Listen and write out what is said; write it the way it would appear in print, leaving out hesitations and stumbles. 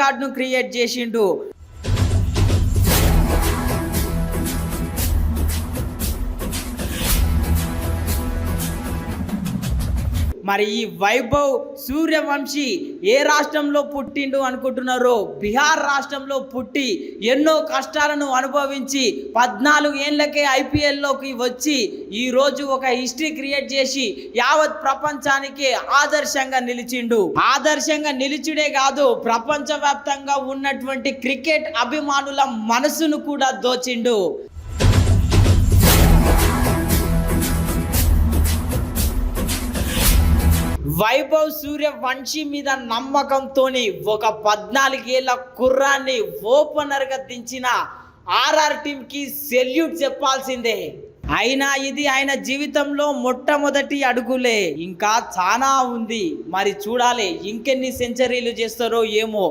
రికార్డును క్రియేట్ చేసిండు. మరి ఈ వైభవ్ సూర్యవంశీ ఏ రాష్ట్రంలో పుట్టిండు అనుకుంటున్నారో? బీహార్ రాష్ట్రంలో పుట్టి ఎన్నో కష్టాలను అనుభవించి 14 ఏళ్లకే ఐపీఎల్లోకి వచ్చి ఈరోజు ఒక హిస్టరీ క్రియేట్ చేసి యావత్ ప్రపంచానికి ఆదర్శంగా నిలిచిండు. ఆదర్శంగా నిలిచుడే కాదు, ప్రపంచవ్యాప్తంగా ఉన్నటువంటి క్రికెట్ అభిమానుల మనసును కూడా దోచిండు. వైభవ్ సూర్యవంశీ మీద నమ్మకంతోని ఒక 14 ఏళ్ల కుర్రాన్ని ఓపెనర్ గా దించిన ఆర్ఆర్ టీమ్ కి సెల్యూట్ చెప్పాల్సిందే. అయినా ఇది ఆయన జీవితంలో మొట్టమొదటి అడుగులే, ఇంకా చాలా ఉంది. మరి చూడాలి ఇంకెన్ని సెంచరీలు చేస్తారో ఏమో.